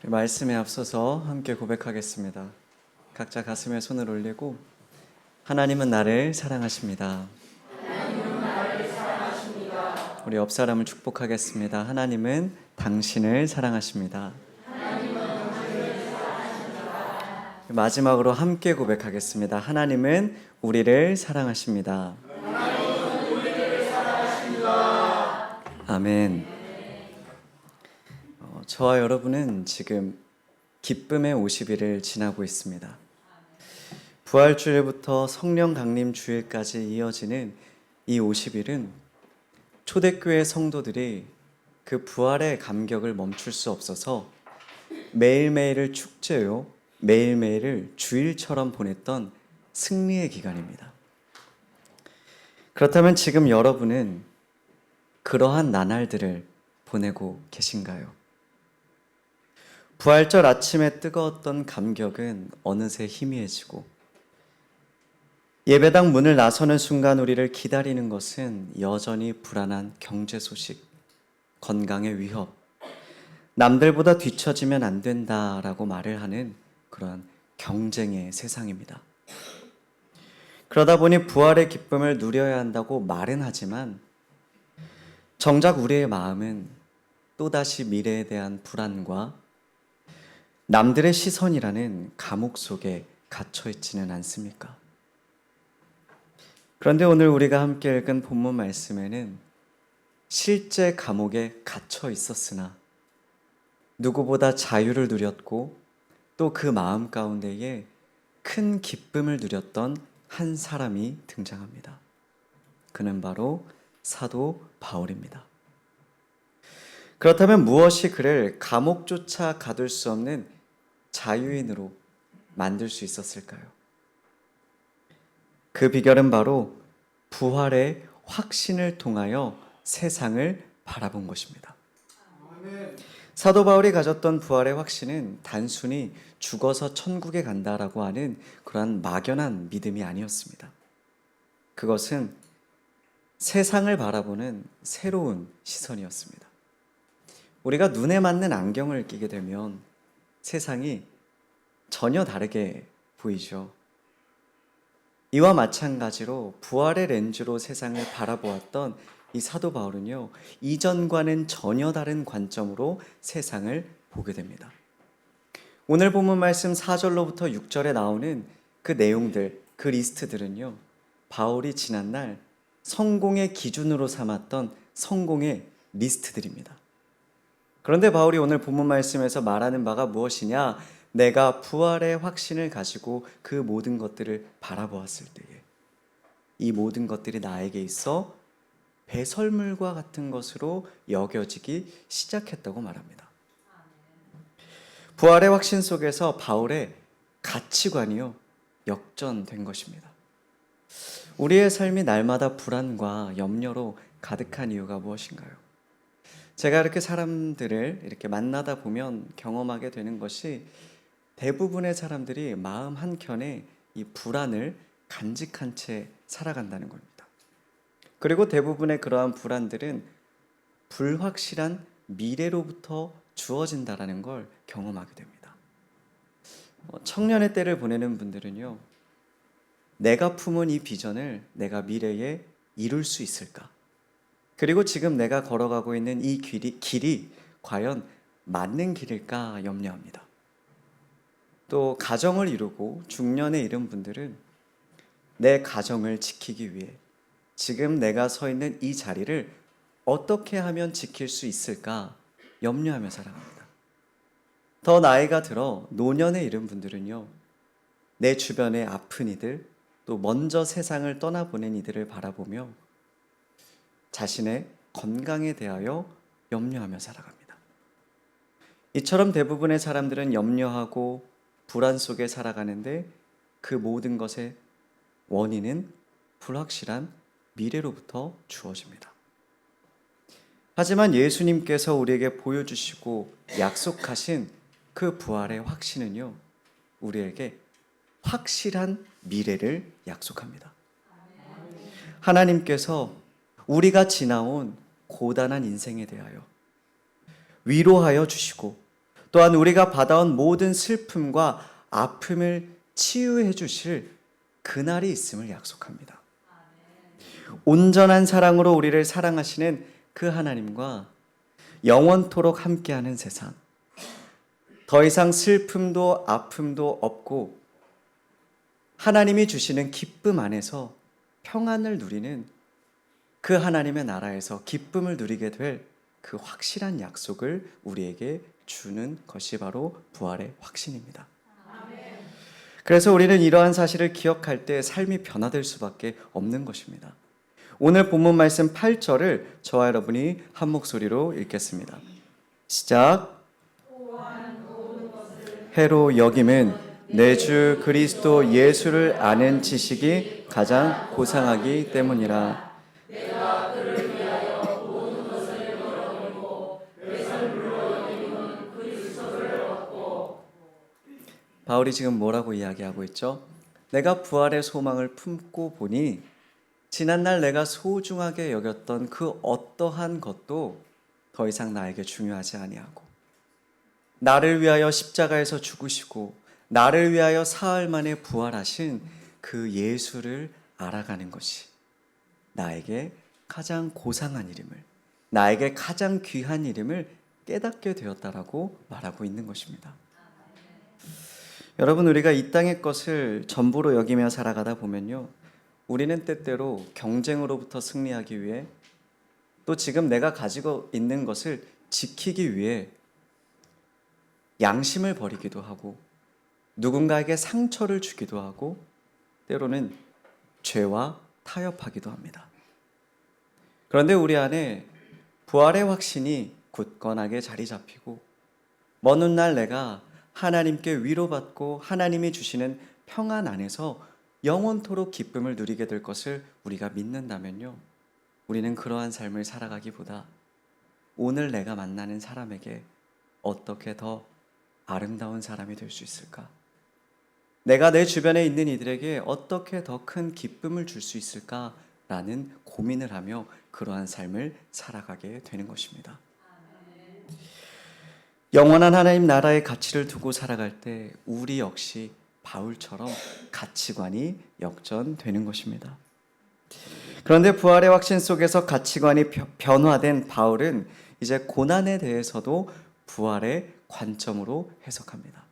말씀에 앞서서 함께 고백하겠습니다. 각자 가슴에 손을 올리고 하나님은 나를 사랑하십니다. 우리 옆 사람을 축복하겠습니다. 하나님은 당신을 사랑하십니다. 마지막으로 함께 고백하겠습니다. 하나님은 우리를 사랑하십니다. 아멘. 저와 여러분은 지금 기쁨의 50일을 지나고 있습니다. 부활주일부터 성령 강림 주일까지 이어지는 이 50일은 초대교회 성도들이 그 부활의 감격을 멈출 수 없어서 매일매일을 축제요, 매일매일을 주일처럼 보냈던 승리의 기간입니다. 그렇다면 지금 여러분은 그러한 나날들을 보내고 계신가요? 부활절 아침에 뜨거웠던 감격은 어느새 희미해지고 예배당 문을 나서는 순간 우리를 기다리는 것은 여전히 불안한 경제 소식, 건강의 위협, 남들보다 뒤처지면 안 된다라고 말을 하는 그러한 경쟁의 세상입니다. 그러다 보니 부활의 기쁨을 누려야 한다고 말은 하지만 정작 우리의 마음은 또다시 미래에 대한 불안과 남들의 시선이라는 감옥 속에 갇혀 있지는 않습니까? 그런데 오늘 우리가 함께 읽은 본문 말씀에는 실제 감옥에 갇혀 있었으나 누구보다 자유를 누렸고 또 그 마음 가운데에 큰 기쁨을 누렸던 한 사람이 등장합니다. 그는 바로 사도 바울입니다. 그렇다면 무엇이 그를 감옥조차 가둘 수 없는 자유인으로 만들 수 있었을까요? 그 비결은 바로 부활의 확신을 통하여 세상을 바라본 것입니다. 사도 바울이 가졌던 부활의 확신은 단순히 죽어서 천국에 간다라고 하는 그러한 막연한 믿음이 아니었습니다. 그것은 세상을 바라보는 새로운 시선이었습니다. 우리가 눈에 맞는 안경을 끼게 되면 세상이 전혀 다르게 보이죠. 이와 마찬가지로 부활의 렌즈로 세상을 바라보았던 이 사도 바울은요, 이전과는 전혀 다른 관점으로 세상을 보게 됩니다. 오늘 본문 말씀 4절로부터 6절에 나오는 그 내용들, 그 리스트들은요, 바울이 지난날 성공의 기준으로 삼았던 성공의 리스트들입니다. 그런데 바울이 오늘 본문 말씀에서 말하는 바가 무엇이냐? 내가 부활의 확신을 가지고 그 모든 것들을 바라보았을 때에 이 모든 것들이 나에게 있어 배설물과 같은 것으로 여겨지기 시작했다고 말합니다. 부활의 확신 속에서 바울의 가치관이요, 역전된 것입니다. 우리의 삶이 날마다 불안과 염려로 가득한 이유가 무엇인가요? 제가 이렇게 사람들을 이렇게 만나다 보면 경험하게 되는 것이 대부분의 사람들이 마음 한켠에 이 불안을 간직한 채 살아간다는 겁니다. 그리고 대부분의 그러한 불안들은 불확실한 미래로부터 주어진다라는 걸 경험하게 됩니다. 청년의 때를 보내는 분들은요, 내가 품은 이 비전을 내가 미래에 이룰 수 있을까? 그리고 지금 내가 걸어가고 있는 이 길이 과연 맞는 길일까 염려합니다. 또 가정을 이루고 중년에 이른 분들은 내 가정을 지키기 위해 지금 내가 서 있는 이 자리를 어떻게 하면 지킬 수 있을까 염려하며 살아갑니다. 더 나이가 들어 노년에 이른 분들은요, 내 주변의 아픈 이들, 또 먼저 세상을 떠나보낸 이들을 바라보며 자신의 건강에 대하여 염려하며 살아갑니다. 이처럼 대부분의 사람들은 염려하고 불안 속에 살아가는데 그 모든 것의 원인은 불확실한 미래로부터 주어집니다. 하지만 예수님께서 우리에게 보여주시고 약속하신 그 부활의 확신은요, 우리에게 확실한 미래를 약속합니다. 하나님께서 우리가 지나온 고단한 인생에 대하여 위로하여 주시고 또한 우리가 받아온 모든 슬픔과 아픔을 치유해 주실 그날이 있음을 약속합니다. 온전한 사랑으로 우리를 사랑하시는 그 하나님과 영원토록 함께하는 세상, 더 이상 슬픔도 아픔도 없고 하나님이 주시는 기쁨 안에서 평안을 누리는 그 하나님의 나라에서 기쁨을 누리게 될 그 확실한 약속을 우리에게 주는 것이 바로 부활의 확신입니다. 그래서 우리는 이러한 사실을 기억할 때 삶이 변화될 수밖에 없는 것입니다. 오늘 본문 말씀 8절을 저와 여러분이 한 목소리로 읽겠습니다. 시작. 해로 여김은 내 주 그리스도 예수를 아는 지식이 가장 고상하기 때문이라. 바울이 지금 뭐라고 이야기하고 있죠? 내가 부활의 소망을 품고 보니 지난날 내가 소중하게 여겼던 그 어떠한 것도 더 이상 나에게 중요하지 아니하고 나를 위하여 십자가에서 죽으시고 나를 위하여 사흘 만에 부활하신 그 예수를 알아가는 것이 나에게 가장 고상한 일임을, 나에게 가장 귀한 일임을 깨닫게 되었다라고 말하고 있는 것입니다. 여러분, 우리가 이 땅의 것을 전부로 여기며 살아가다 보면요, 우리는 때때로 경쟁으로부터 승리하기 위해 또 지금 내가 가지고 있는 것을 지키기 위해 양심을 버리기도 하고 누군가에게 상처를 주기도 하고 때로는 죄와 타협하기도 합니다. 그런데 우리 안에 부활의 확신이 굳건하게 자리 잡히고 먼 훗날 내가 하나님께 위로받고 하나님이 주시는 평안 안에서 영원토록 기쁨을 누리게 될 것을 우리가 믿는다면요, 우리는 그러한 삶을 살아가기보다 오늘 내가 만나는 사람에게 어떻게 더 아름다운 사람이 될 수 있을까? 내가 내 주변에 있는 이들에게 어떻게 더 큰 기쁨을 줄 수 있을까라는 고민을 하며 그러한 삶을 살아가게 되는 것입니다. 영원한 하나님 나라의 가치를 두고 살아갈 때 우리 역시 바울처럼 가치관이 역전되는 것입니다. 그런데 부활의 확신 속에서 가치관이 변화된 바울은 이제 고난에 대해서도 부활의 관점으로 해석합니다.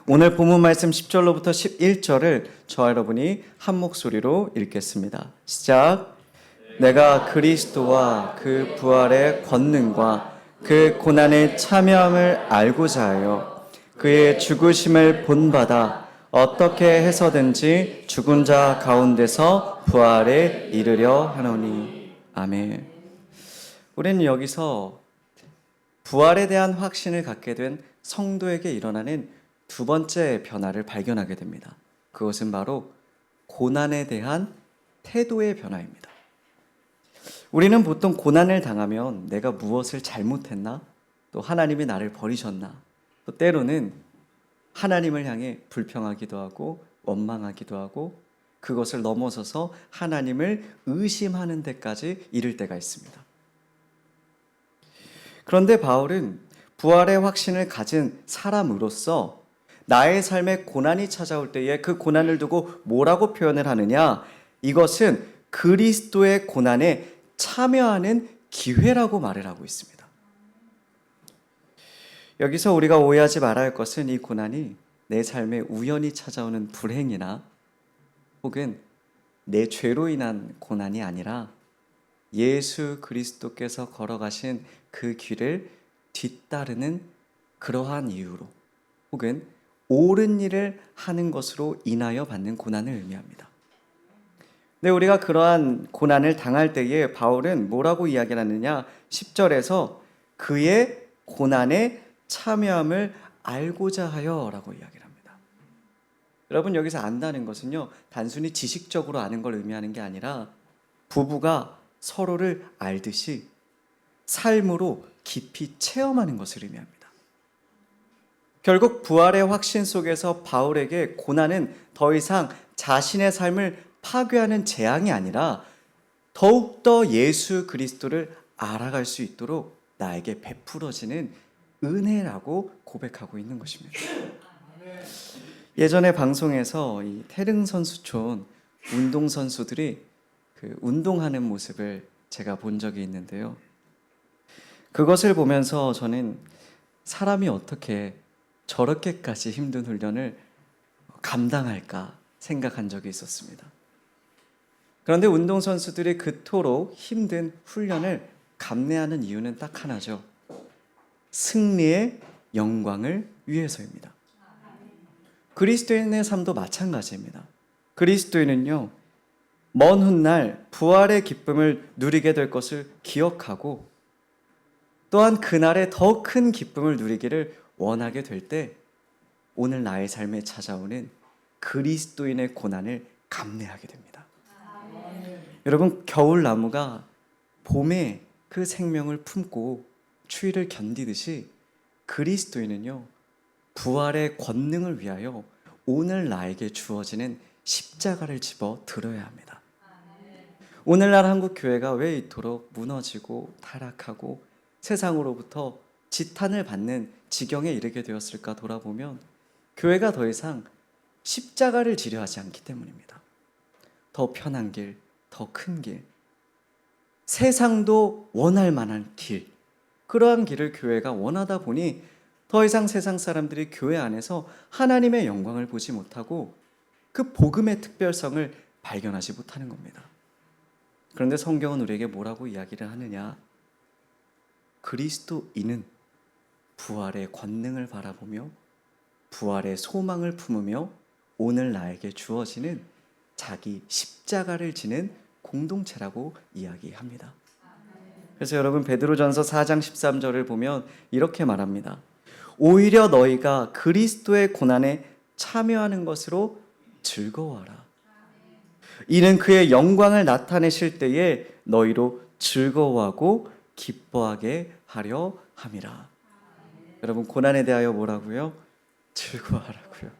오늘 본문 말씀 10절로부터 11절을 저와 여러분이 한 목소리로 읽겠습니다. 시작. 내가 그리스도와 그 부활의 권능과 그 고난의 참여함을 알고자 하여 그의 죽으심을 본받아 어떻게 해서든지 죽은 자 가운데서 부활에 이르려 하노니. 아멘. 우리는 여기서 부활에 대한 확신을 갖게 된 성도에게 일어나는 두 번째 변화를 발견하게 됩니다. 그것은 바로 고난에 대한 태도의 변화입니다. 우리는 보통 고난을 당하면 내가 무엇을 잘못했나? 또 하나님이 나를 버리셨나? 또 때로는 하나님을 향해 불평하기도 하고 원망하기도 하고 그것을 넘어서서 하나님을 의심하는 데까지 이를 때가 있습니다. 그런데 바울은 부활의 확신을 가진 사람으로서 나의 삶에 고난이 찾아올 때에 그 고난을 두고 뭐라고 표현을 하느냐? 이것은 그리스도의 고난에 참여하는 기회라고 말을 하고 있습니다. 여기서 우리가 오해하지 말아야 할 것은 이 고난이 내 삶에 우연히 찾아오는 불행이나 혹은 내 죄로 인한 고난이 아니라 예수 그리스도께서 걸어가신 그 길을 뒤따르는 그러한 이유로 혹은 옳은 일을 하는 것으로 인하여 받는 고난을 의미합니다. 근데 우리가 그러한 고난을 당할 때에 바울은 뭐라고 이야기를 하느냐? 10절에서 그의 고난에 참여함을 알고자 하여 라고 이야기를 합니다. 여러분, 여기서 안다는 것은요, 단순히 지식적으로 아는 걸 의미하는 게 아니라 부부가 서로를 알듯이 삶으로 깊이 체험하는 것을 의미합니다. 결국 부활의 확신 속에서 바울에게 고난은 더 이상 자신의 삶을 파괴하는 재앙이 아니라 더욱더 예수 그리스도를 알아갈 수 있도록 나에게 베풀어지는 은혜라고 고백하고 있는 것입니다. 예전에 방송에서 이 태릉선수촌 운동선수들이 운동하는 모습을 제가 본 적이 있는데요. 그것을 보면서 저는 사람이 어떻게 저렇게까지 힘든 훈련을 감당할까 생각한 적이 있었습니다. 그런데 운동선수들이 그토록 힘든 훈련을 감내하는 이유는 딱 하나죠. 승리의 영광을 위해서입니다. 그리스도인의 삶도 마찬가지입니다. 그리스도인은요, 먼 훗날 부활의 기쁨을 누리게 될 것을 기억하고 또한 그날의 더 큰 기쁨을 누리기를 원하게 될 때 오늘 나의 삶에 찾아오는 그리스도인의 고난을 감내하게 됩니다. 여러분, 겨울나무가 봄에 그 생명을 품고 추위를 견디듯이 그리스도인은요, 부활의 권능을 위하여 오늘 나에게 주어지는 십자가를 집어 들어야 합니다. 오늘날 한국 교회가 왜 이토록 무너지고 타락하고 세상으로부터 지탄을 받는 지경에 이르게 되었을까 돌아보면 교회가 더 이상 십자가를 지려 하지 않기 때문입니다. 더 편한 길, 더 큰 길, 세상도 원할 만한 길, 그러한 길을 교회가 원하다 보니 더 이상 세상 사람들이 교회 안에서 하나님의 영광을 보지 못하고 그 복음의 특별성을 발견하지 못하는 겁니다. 그런데 성경은 우리에게 뭐라고 이야기를 하느냐? 그리스도인은 부활의 권능을 바라보며 부활의 소망을 품으며 오늘 나에게 주어지는 자기 십자가를 지는 공동체라고 이야기합니다. 그래서 여러분, 베드로전서 4장 13절을 보면 이렇게 말합니다. 오히려 너희가 그리스도의 고난에 참여하는 것으로 즐거워하라. 이는 그의 영광을 나타내실 때에 너희로 즐거워하고 기뻐하게 하려 함이라. 여러분, 고난에 대하여 뭐라고요? 즐거워하라고요.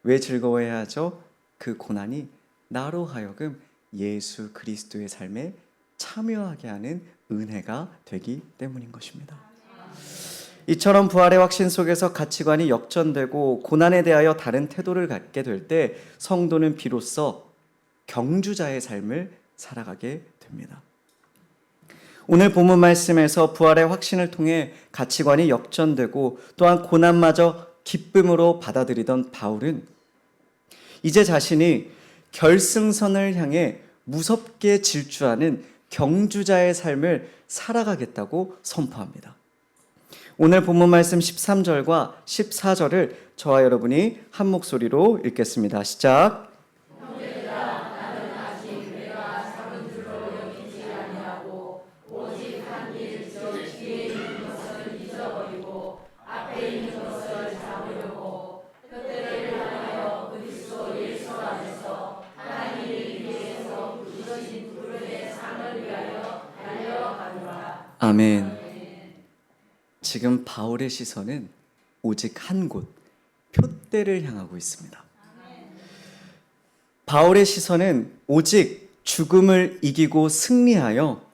왜 즐거워해야 하죠? 그 고난이 나로 하여금 예수 그리스도의 삶에 참여하게 하는 은혜가 되기 때문인 것입니다. 이처럼 부활의 확신 속에서 가치관이 역전되고 고난에 대하여 다른 태도를 갖게 될 때 성도는 비로소 경주자의 삶을 살아가게 됩니다. 오늘 본문 말씀에서 부활의 확신을 통해 가치관이 역전되고 또한 고난마저 기쁨으로 받아들이던 바울은 이제 자신이 결승선을 향해 무섭게 질주하는 경주자의 삶을 살아가겠다고 선포합니다. 오늘 본문 말씀 13절과 14절을 저와 여러분이 한 목소리로 읽겠습니다. 시작. 아멘. 지금 바울의 시선은 오직 한 곳, 표대를 향하고 있습니다. 바울의 시선은 오직 죽음을 이기고 승리하여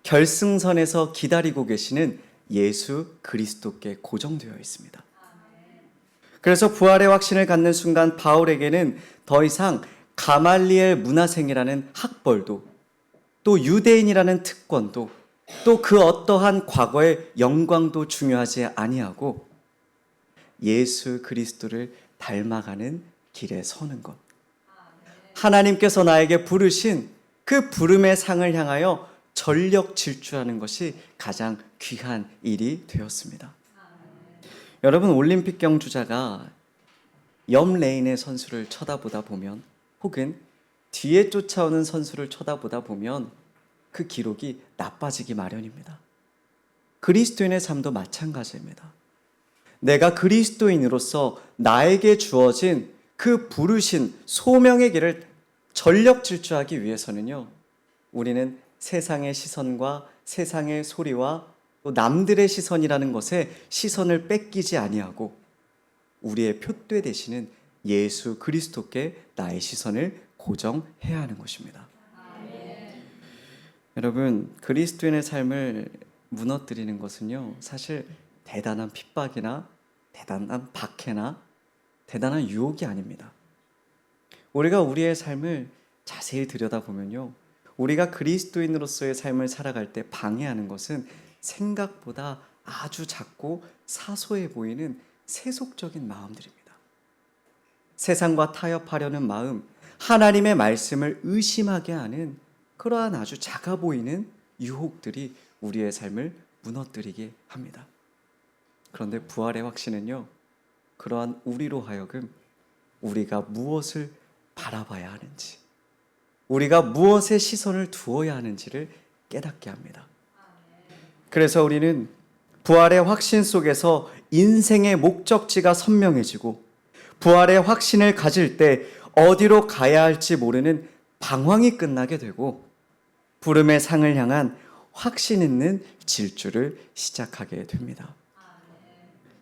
결승선에서 기다리고 계시는 예수 그리스도께 고정되어 있습니다. 그래서 부활의 확신을 갖는 순간 바울에게는 더 이상 가말리엘 문화생이라는 학벌도 또 유대인이라는 특권도 또 그 어떠한 과거의 영광도 중요하지 아니하고 예수 그리스도를 닮아가는 길에 서는 것, 하나님께서 나에게 부르신 그 부름의 상을 향하여 전력 질주하는 것이 가장 귀한 일이 되었습니다. 여러분, 올림픽 경주자가 옆 레인의 선수를 쳐다보다 보면 혹은 뒤에 쫓아오는 선수를 쳐다보다 보면 그 기록이 나빠지기 마련입니다. 그리스도인의 삶도 마찬가지입니다. 내가 그리스도인으로서 나에게 주어진 그 부르신 소명의 길을 전력 질주하기 위해서는요, 우리는 세상의 시선과 세상의 소리와 또 남들의 시선이라는 것에 시선을 뺏기지 아니하고 우리의 표대 되시는 예수 그리스도께 나의 시선을 고정해야 하는 것입니다. 여러분, 그리스도인의 삶을 무너뜨리는 것은요, 사실 대단한 핍박이나 대단한 박해나 대단한 유혹이 아닙니다. 우리가 우리의 삶을 자세히 들여다보면요, 우리가 그리스도인으로서의 삶을 살아갈 때 방해하는 것은 생각보다 아주 작고 사소해 보이는 세속적인 마음들입니다. 세상과 타협하려는 마음, 하나님의 말씀을 의심하게 하는 그러한 아주 작아 보이는 유혹들이 우리의 삶을 무너뜨리게 합니다. 그런데 부활의 확신은요, 그러한 우리로 하여금 우리가 무엇을 바라봐야 하는지, 우리가 무엇에 시선을 두어야 하는지를 깨닫게 합니다. 그래서 우리는 부활의 확신 속에서 인생의 목적지가 선명해지고, 부활의 확신을 가질 때 어디로 가야 할지 모르는 방황이 끝나게 되고, 부름의 상을 향한 확신 있는 질주를 시작하게 됩니다.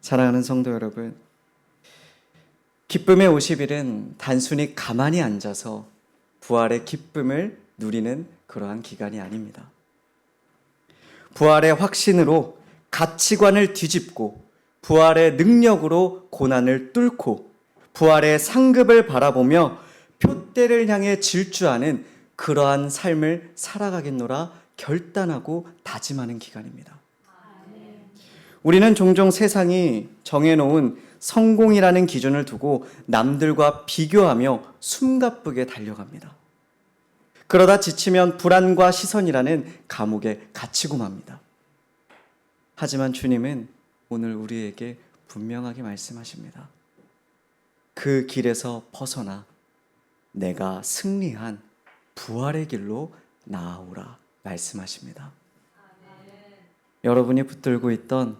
사랑하는 성도 여러분, 기쁨의 50일은 단순히 가만히 앉아서 부활의 기쁨을 누리는 그러한 기간이 아닙니다. 부활의 확신으로 가치관을 뒤집고, 부활의 능력으로 고난을 뚫고, 부활의 상급을 바라보며 표대를 향해 질주하는 그러한 삶을 살아가겠노라 결단하고 다짐하는 기간입니다. 우리는 종종 세상이 정해놓은 성공이라는 기준을 두고 남들과 비교하며 숨가쁘게 달려갑니다. 그러다 지치면 불안과 시선이라는 감옥에 갇히고 맙니다. 하지만 주님은 오늘 우리에게 분명하게 말씀하십니다. 그 길에서 벗어나 내가 승리한 부활의 길로 나아오라 말씀하십니다. 여러분이 붙들고 있던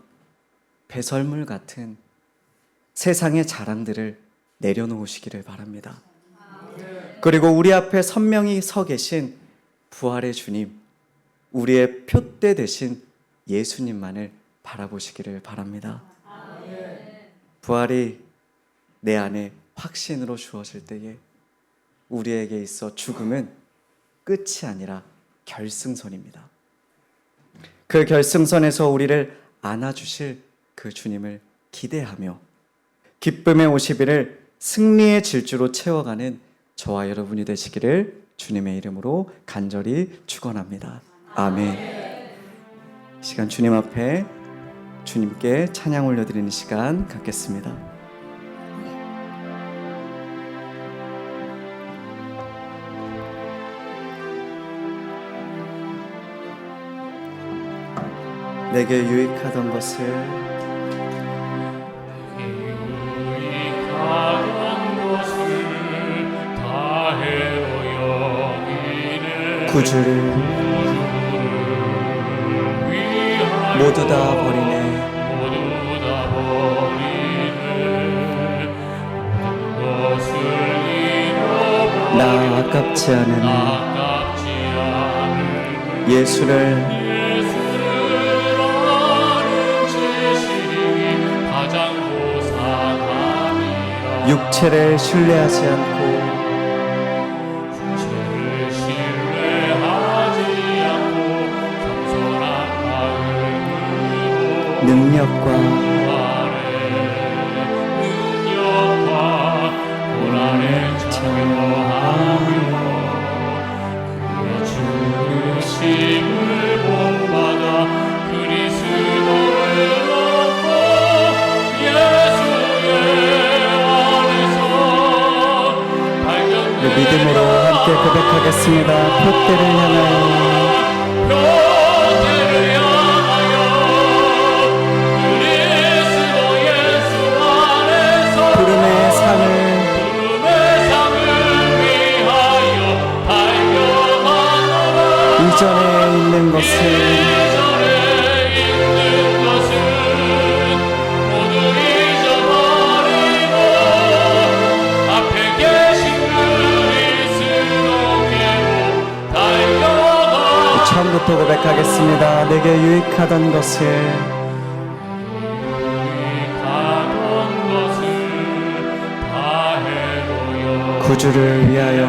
배설물 같은 세상의 자랑들을 내려놓으시기를 바랍니다. 그리고 우리 앞에 선명히 서 계신 부활의 주님, 우리의 표대 되신 예수님만을 바라보시기를 바랍니다. 부활이 내 안에 확신으로 주어질 때에 우리에게 있어 죽음은 끝이 아니라 결승선입니다. 그 결승선에서 우리를 안아주실 그 주님을 기대하며 기쁨의 50일을 승리의 질주로 채워가는 저와 여러분이 되시기를 주님의 이름으로 간절히 축원합니다. 아멘. 이 시간 주님 앞에 주님께 찬양 올려드리는 시간 갖겠습니다. 내게 유익하던 것을 구주를 모두 다 버리네. 나 아깝지 않으네. 예수를 육체를 신뢰하지 않고 능력과 고난을 참여하며 그의 죽으심을 본받아 그리스도를 얻고 예수의 안에서 발견된 믿음으로 함께 고백하겠습니다. 표대를 향하여 이전에 있는 것은 모두 잊어버리고 앞에 계신 그리스도께로 달려가. 처음부터 고백하겠습니다. 내게 유익하던 것을 구주를 위하여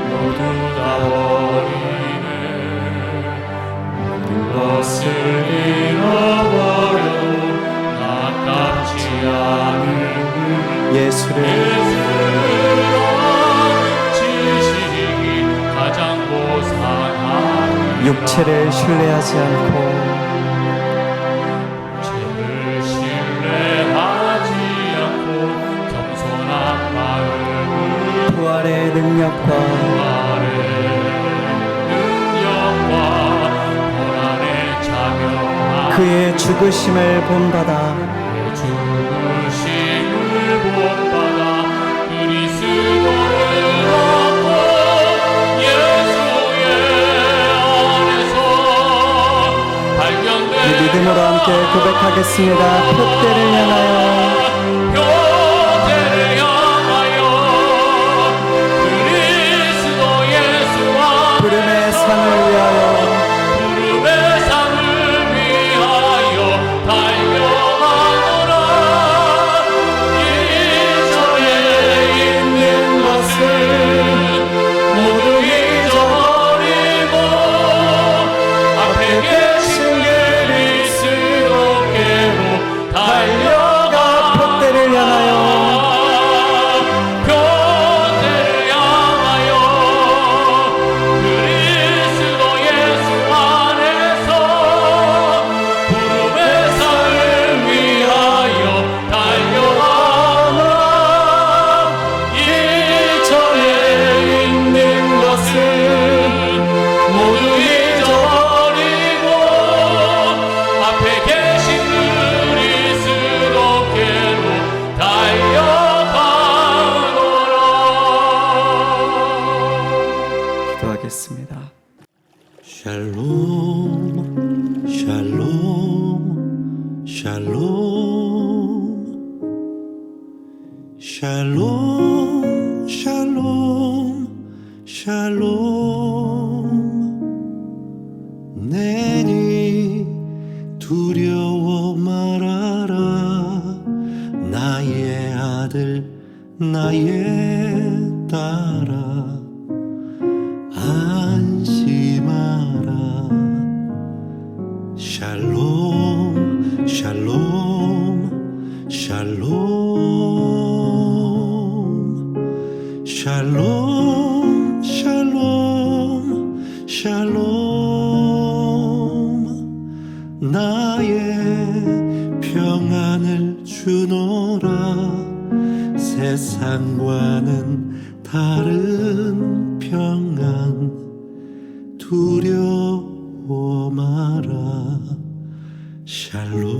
모두 다 버리네. 육체를 신뢰하지 않고 겸손한 마음으로 부활의 능력과 고난의 자명한 그의 죽으심을 본받아 죽으심을 본받아 그리스도를 얻고 예수의 안에서 발견된 믿음으로 함께 고백하겠습니다. 표대를 향하여 표대를 향하여 그리스도 예수 안에서 부름의 상을 위하여 부름의 상을 위하여 달려가노라. 이 절에 있는 것을 모두 잊어버리고 앞에 계신 그리스도께로 달려가 표대를 향하여 표대를 향하여 그리스도 예수 안에서 부름의 상을 위하여 달려가노라. 이 절에 있는 것을 모두 잊어버리고 앞에 계신 그리스도께로 달려가노라. 기도하겠습니다. 샬롬 샬롬 샬롬 샬롬 샬롬 샬롬 내니 두려워 말아라 나의 아들 나의 딸아 안심하라 샬롬 샬롬 샬롬 샬롬 샬롬 샬롬 나의 평안을 주노라 세상과는 다른 평안 두려워 마라 샬롬